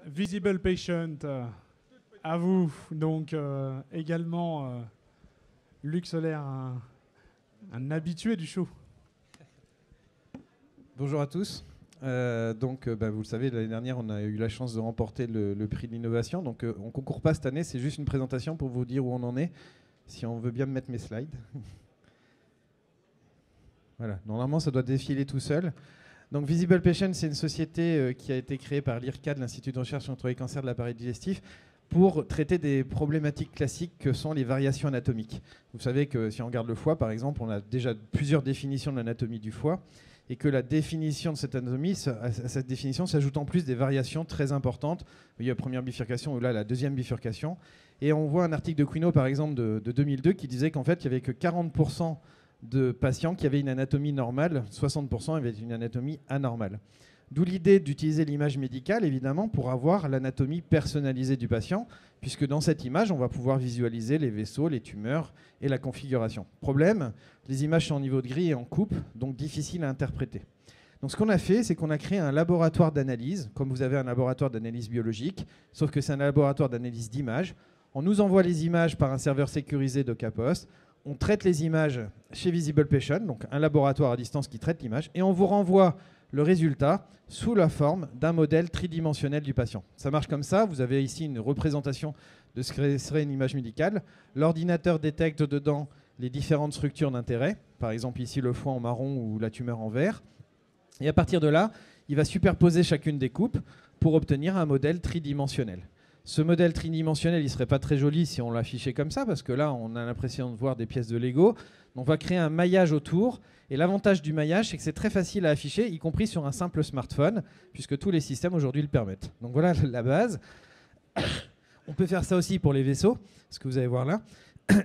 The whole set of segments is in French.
Visible Patient, à vous. Donc également, Luc Solaire, un habitué du show. Bonjour à tous. Vous le savez, l'année dernière, on a eu la chance de remporter le prix de l'innovation. Donc, on ne concourt pas cette année, c'est juste une présentation pour vous dire où on en est. Si on veut bien me mettre mes slides. Voilà, normalement, ça doit défiler tout seul. Donc, Visible Patient, c'est une société qui a été créée par l'IRCAD, l'Institut de recherche contre les cancers de l'appareil digestif, pour traiter des problématiques classiques que sont les variations anatomiques. Vous savez que si on regarde le foie, par exemple, on a déjà plusieurs définitions de l'anatomie du foie, et que la définition de cette anatomie, à cette définition s'ajoutent en plus des variations très importantes. Il y a la première bifurcation, ou là la deuxième bifurcation. Et on voit un article de Quino, par exemple, de 2002, qui disait qu'en fait, il n'y avait que 40% de patients qui avaient une anatomie normale, 60% avaient une anatomie anormale. D'où l'idée d'utiliser l'image médicale, évidemment, pour avoir l'anatomie personnalisée du patient, puisque dans cette image, on va pouvoir visualiser les vaisseaux, les tumeurs et la configuration. Problème, les images sont en niveau de gris et en coupe, donc difficile à interpréter. Donc ce qu'on a fait, c'est qu'on a créé un laboratoire d'analyse, comme vous avez un laboratoire d'analyse biologique, sauf que c'est un laboratoire d'analyse d'images. On nous envoie les images par un serveur sécurisé d'Ocapost. On traite les images chez Visible Patient, donc un laboratoire à distance qui traite l'image, et on vous renvoie le résultat sous la forme d'un modèle tridimensionnel du patient. Ça marche comme ça. Vous avez ici une représentation de ce que serait une image médicale. L'ordinateur détecte dedans les différentes structures d'intérêt, par exemple ici le foie en marron ou la tumeur en vert. Et à partir de là, il va superposer chacune des coupes pour obtenir un modèle tridimensionnel. Ce modèle tridimensionnel, il ne serait pas très joli si on l'affichait comme ça, parce que là, on a l'impression de voir des pièces de Lego. On va créer un maillage autour. Et l'avantage du maillage, c'est que c'est très facile à afficher, y compris sur un simple smartphone, puisque tous les systèmes aujourd'hui le permettent. Donc voilà la base. On peut faire ça aussi pour les vaisseaux, ce que vous allez voir là.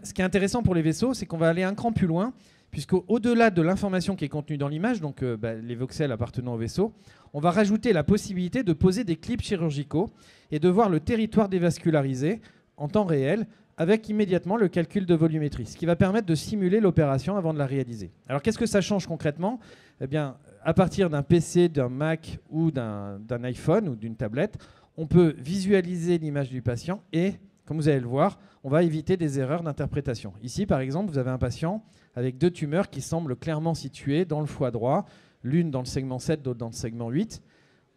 Ce qui est intéressant pour les vaisseaux, c'est qu'on va aller un cran plus loin, puisqu'au-delà de l'information qui est contenue dans l'image, donc les voxels appartenant au vaisseau, on va rajouter la possibilité de poser des clips chirurgicaux et de voir le territoire dévascularisé en temps réel, avec immédiatement le calcul de volumétrie, ce qui va permettre de simuler l'opération avant de la réaliser. Alors qu'est-ce que ça change concrètement ? Eh bien, à partir d'un PC, d'un Mac ou d'un iPhone ou d'une tablette, on peut visualiser l'image du patient et, comme vous allez le voir, on va éviter des erreurs d'interprétation. Ici, par exemple, vous avez un patient avec deux tumeurs qui semblent clairement situées dans le foie droit, l'une dans le segment 7, l'autre dans le segment 8.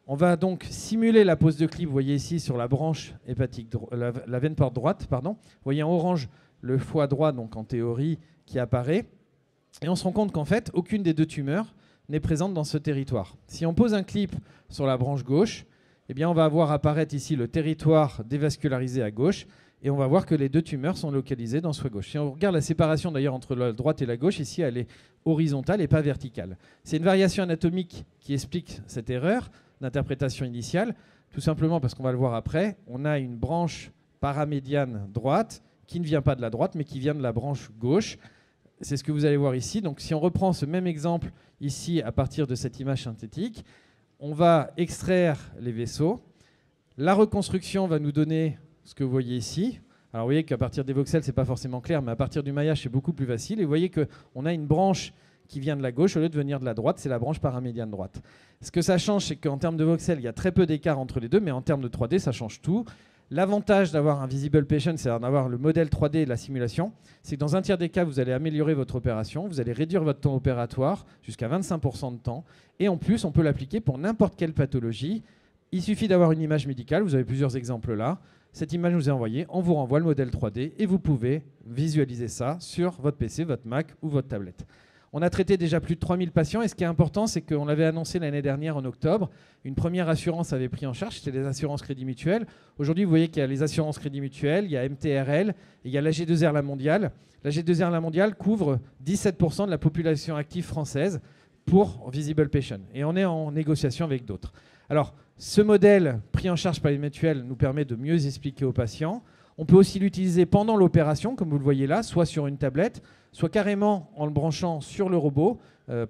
On va donc simuler la pose de clip, vous voyez ici sur la branche hépatique, la veine porte droite, pardon. Vous voyez en orange le foie droit, donc en théorie, qui apparaît. Et on se rend compte qu'en fait, aucune des deux tumeurs n'est présente dans ce territoire. Si on pose un clip sur la branche gauche, eh bien on va voir apparaître ici le territoire dévascularisé à gauche, et on va voir que les deux tumeurs sont localisées dans ce foie gauche. Si on regarde la séparation d'ailleurs entre la droite et la gauche, ici elle est horizontale et pas verticale. C'est une variation anatomique qui explique cette erreur d'interprétation initiale, tout simplement parce qu'on va le voir après, on a une branche paramédiane droite qui ne vient pas de la droite, mais qui vient de la branche gauche. C'est ce que vous allez voir ici. Donc si on reprend ce même exemple ici à partir de cette image synthétique, on va extraire les vaisseaux. La reconstruction va nous donner ce que vous voyez ici. Alors vous voyez qu'à partir des voxels, ce n'est pas forcément clair, mais à partir du maillage, c'est beaucoup plus facile. Et vous voyez qu'on a une branche qui vient de la gauche au lieu de venir de la droite, c'est la branche paramédiane droite. Ce que ça change, c'est qu'en termes de voxels, il y a très peu d'écart entre les deux, mais en termes de 3D, ça change tout. L'avantage d'avoir un Visible Patient, c'est d'avoir le modèle 3D et la simulation, c'est que dans un tiers des cas, vous allez améliorer votre opération, vous allez réduire votre temps opératoire jusqu'à 25% de temps, et en plus, on peut l'appliquer pour n'importe quelle pathologie. Il suffit d'avoir une image médicale, vous avez plusieurs exemples là. Cette image nous est envoyée, on vous renvoie le modèle 3D, et vous pouvez visualiser ça sur votre PC, votre Mac ou votre tablette. On a traité déjà plus de 3000 patients et ce qui est important, c'est qu'on l'avait annoncé l'année dernière en octobre. Une première assurance avait pris en charge, c'était les assurances crédit mutuelles. Aujourd'hui, vous voyez qu'il y a les assurances crédit mutuelles, il y a MTRL et il y a la G2R La Mondiale. La G2R La Mondiale couvre 17% de la population active française pour Visible Patient. Et on est en négociation avec d'autres. Alors, ce modèle pris en charge par les mutuelles nous permet de mieux expliquer aux patients. On peut aussi l'utiliser pendant l'opération, comme vous le voyez là, soit sur une tablette, soit carrément en le branchant sur le robot.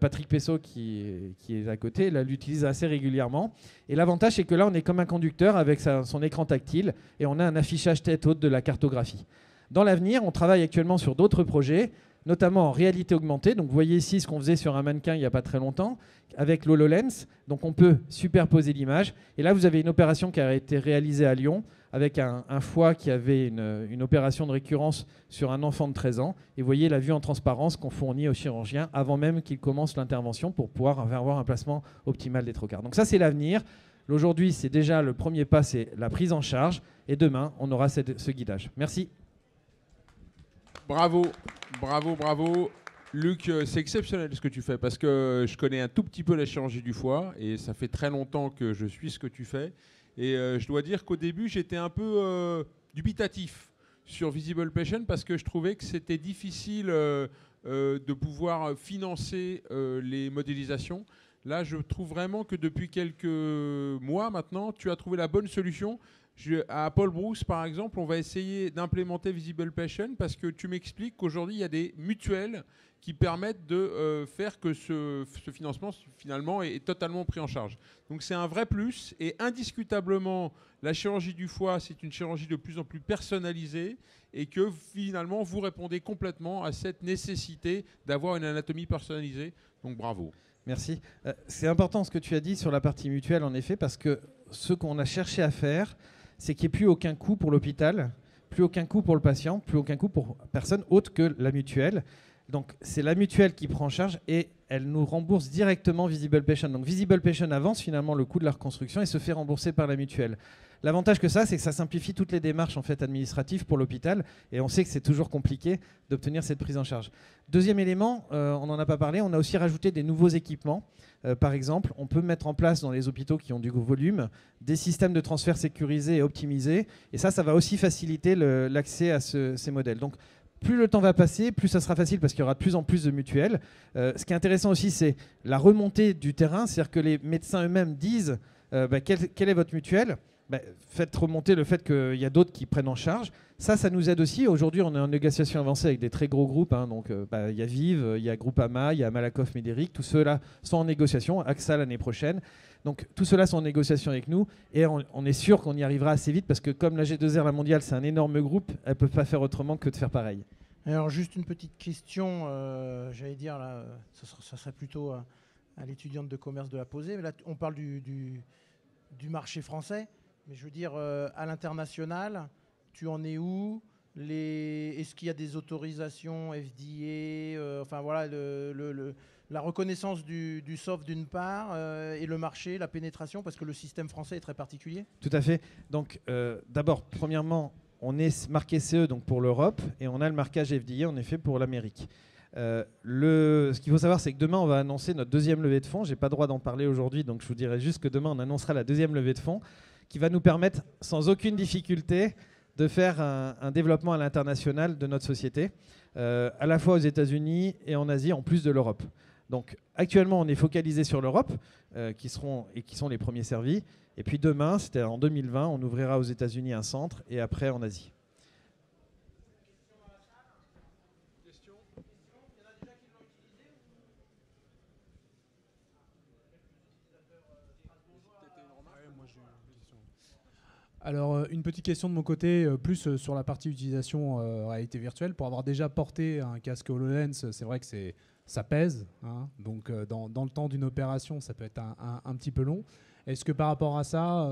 Patrick Pessot, qui est à côté, l'utilise assez régulièrement. Et l'avantage, c'est que là, on est comme un conducteur avec son écran tactile et on a un affichage tête haute de la cartographie. Dans l'avenir, on travaille actuellement sur d'autres projets. notamment en réalité augmentée. Donc vous voyez ici ce qu'on faisait sur un mannequin il n'y a pas très longtemps, avec l'HoloLens. Donc on peut superposer l'image. Et là, vous avez une opération qui a été réalisée à Lyon, avec un foie qui avait une opération de récurrence sur un enfant de 13 ans. Et vous voyez la vue en transparence qu'on fournit au chirurgien avant même qu'il commence l'intervention pour pouvoir avoir un placement optimal des trocars. Donc ça, c'est l'avenir. Aujourd'hui, c'est déjà le premier pas, c'est la prise en charge. Et demain, on aura ce guidage. Merci. Bravo, bravo, bravo. Luc, c'est exceptionnel ce que tu fais parce que je connais un tout petit peu la chirurgie du foie et ça fait très longtemps que je suis ce que tu fais. Et je dois dire qu'au début, j'étais un peu dubitatif sur Visible Patient parce que je trouvais que c'était difficile de pouvoir financer les modélisations. Là, je trouve vraiment que depuis quelques mois maintenant, tu as trouvé la bonne solution. À Paul Broos, par exemple, on va essayer d'implémenter Visible Patient parce que tu m'expliques qu'aujourd'hui, il y a des mutuelles qui permettent de faire que ce financement, finalement, est totalement pris en charge. Donc, c'est un vrai plus. Et indiscutablement, la chirurgie du foie, c'est une chirurgie de plus en plus personnalisée et que, finalement, vous répondez complètement à cette nécessité d'avoir une anatomie personnalisée. Donc, bravo. Merci. C'est important ce que tu as dit sur la partie mutuelle, en effet, parce que ce qu'on a cherché à faire, c'est qu'il n'y ait plus aucun coût pour l'hôpital, plus aucun coût pour le patient, plus aucun coût pour personne autre que la mutuelle. Donc c'est la mutuelle qui prend en charge et elle nous rembourse directement Visible Patient. Donc Visible Patient avance finalement le coût de la reconstruction et se fait rembourser par la mutuelle. L'avantage que ça, c'est que ça simplifie toutes les démarches en fait, administratives pour l'hôpital et on sait que c'est toujours compliqué d'obtenir cette prise en charge. Deuxième élément, on n'en a pas parlé, on a aussi rajouté des nouveaux équipements. Par exemple, on peut mettre en place dans les hôpitaux qui ont du volume des systèmes de transfert sécurisés et optimisés. Et ça va aussi faciliter l'accès à ces modèles. Donc, plus le temps va passer, plus ça sera facile parce qu'il y aura de plus en plus de mutuelles. Ce qui est intéressant aussi, c'est la remontée du terrain. C'est-à-dire que les médecins eux-mêmes disent quelle est votre mutuelle ? Faites remonter le fait qu'il y a d'autres qui prennent en charge. Ça nous aide aussi. Aujourd'hui, on est en négociation avancée avec des très gros groupes. Donc, il y a Vive, il y a Groupama, il y a Malakoff Médéric. Tous ceux-là sont en négociation. AXA l'année prochaine. Donc, tous ceux-là sont en négociation avec nous. Et on est sûr qu'on y arrivera assez vite parce que comme la G2R, la mondiale, c'est un énorme groupe, elles ne peuvent pas faire autrement que de faire pareil. Alors, juste une petite question. J'allais dire, là, ça serait plutôt à l'étudiante de commerce de la poser. Mais là, on parle du marché français. Mais je veux dire, à l'international, tu en es où ? Est-ce qu'il y a des autorisations FDA enfin voilà, la reconnaissance du soft d'une part et le marché, la pénétration, parce que le système français est très particulier. Tout à fait. Donc d'abord, premièrement, on est marqué CE donc pour l'Europe et on a le marquage FDA en effet pour l'Amérique. Ce qu'il faut savoir, c'est que demain, on va annoncer notre deuxième levée de fonds. Je n'ai pas le droit d'en parler aujourd'hui, donc je vous dirai juste que demain, on annoncera la deuxième levée de fonds qui va nous permettre, sans aucune difficulté, de faire un développement à l'international de notre société, à la fois aux États-Unis et en Asie, en plus de l'Europe. Donc actuellement, on est focalisé sur l'Europe, qui sont les premiers servis. Et puis demain, c'était en 2020, on ouvrira aux États-Unis un centre et après en Asie. Alors, une petite question de mon côté, plus sur la partie utilisation réalité virtuelle. Pour avoir déjà porté un casque HoloLens, c'est vrai que ça pèse. Hein, donc, dans le temps d'une opération, ça peut être un petit peu long. Est-ce que par rapport à ça,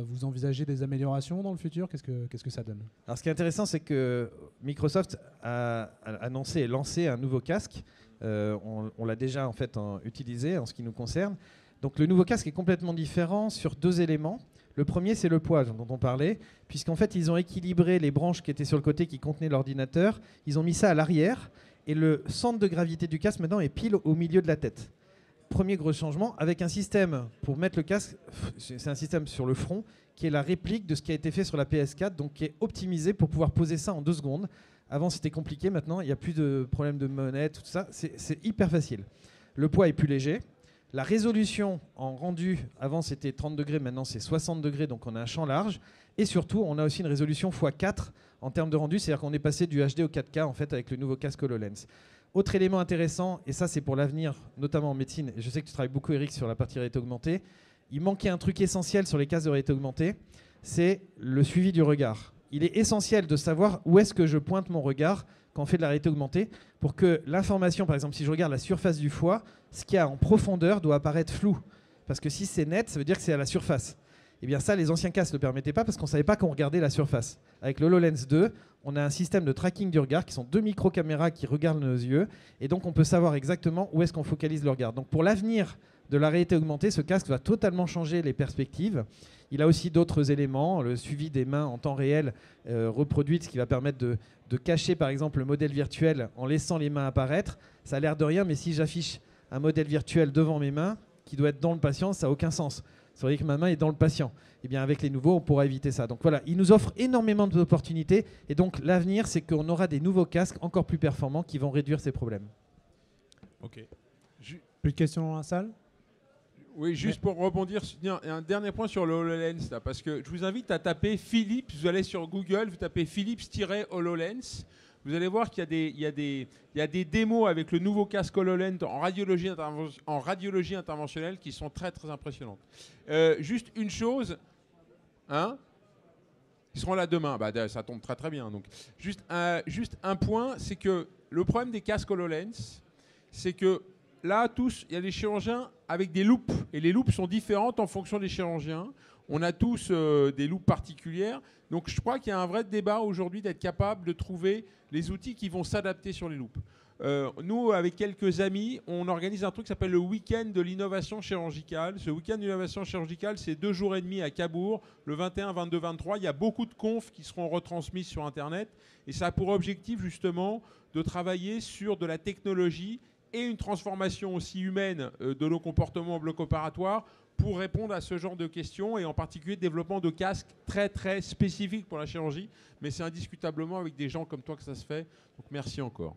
vous envisagez des améliorations dans le futur ? Qu'est-ce que ça donne ? Alors, ce qui est intéressant, c'est que Microsoft a annoncé et lancé un nouveau casque. On l'a déjà en fait utilisé en ce qui nous concerne. Donc, le nouveau casque est complètement différent sur deux éléments. Le premier, c'est le poids dont on parlait, puisqu'en fait, ils ont équilibré les branches qui étaient sur le côté qui contenaient l'ordinateur. Ils ont mis ça à l'arrière, et le centre de gravité du casque, maintenant, est pile au milieu de la tête. Premier gros changement, avec un système pour mettre le casque, c'est un système sur le front, qui est la réplique de ce qui a été fait sur la PS4, donc qui est optimisé pour pouvoir poser ça en 2 secondes. Avant, c'était compliqué, maintenant, il n'y a plus de problème de monnaie, tout ça, c'est hyper facile. Le poids est plus léger. La résolution en rendu, avant c'était 30 degrés, maintenant c'est 60 degrés, donc on a un champ large. Et surtout, on a aussi une résolution x4 en termes de rendu, c'est-à-dire qu'on est passé du HD au 4K en fait avec le nouveau casque HoloLens. Autre élément intéressant, et ça c'est pour l'avenir, notamment en médecine, et je sais que tu travailles beaucoup Eric sur la partie réalité augmentée, il manquait un truc essentiel sur les casques de réalité augmentée, c'est le suivi du regard. Il est essentiel de savoir où est-ce que je pointe mon regard quand on fait de la réalité augmentée, pour que l'information, par exemple, si je regarde la surface du foie, ce qu'il y a en profondeur doit apparaître flou. Parce que si c'est net, ça veut dire que c'est à la surface. Et bien ça, les anciens casques ne le permettaient pas parce qu'on ne savait pas qu'on regardait la surface. Avec le HoloLens 2, on a un système de tracking du regard qui sont 2 micro-caméras qui regardent nos yeux. Et donc on peut savoir exactement où est-ce qu'on focalise le regard. Donc pour l'avenir de la réalité augmentée, ce casque va totalement changer les perspectives. Il a aussi d'autres éléments, le suivi des mains en temps réel reproduites, ce qui va permettre de cacher par exemple le modèle virtuel en laissant les mains apparaître. Ça a l'air de rien, mais si j'affiche un modèle virtuel devant mes mains, qui doit être dans le patient, ça n'a aucun sens. C'est vrai que ma main est dans le patient. Et bien avec les nouveaux, on pourra éviter ça. Donc voilà, il nous offre énormément d'opportunités. Et donc l'avenir, c'est qu'on aura des nouveaux casques encore plus performants qui vont réduire ces problèmes. Ok. Plus de questions dans la salle? Oui, juste pour rebondir, un dernier point sur le HoloLens, là, parce que je vous invite à taper Philips, vous allez sur Google, vous tapez Philips-HoloLens, vous allez voir qu'il y a des démos avec le nouveau casque HoloLens en radiologie interventionnelle qui sont très très impressionnantes. Juste une chose, hein, ils seront là demain, bah, ça tombe très très bien. Donc. Juste un point, c'est que le problème des casques HoloLens, c'est que là, il y a des chirurgiens avec des loupes. Et les loupes sont différentes en fonction des chirurgiens. On a tous des loupes particulières. Donc je crois qu'il y a un vrai débat aujourd'hui d'être capable de trouver les outils qui vont s'adapter sur les loupes. Nous, avec quelques amis, on organise un truc qui s'appelle le week-end de l'innovation chirurgicale. Ce week-end de l'innovation chirurgicale, c'est 2 jours et demi à Cabourg, le 21, 22, 23. Il y a beaucoup de confs qui seront retransmises sur Internet. Et ça a pour objectif justement de travailler sur de la technologie et une transformation aussi humaine de nos comportements en bloc opératoire pour répondre à ce genre de questions et en particulier le développement de casques très très spécifiques pour la chirurgie. Mais c'est indiscutablement avec des gens comme toi que ça se fait. Donc merci encore.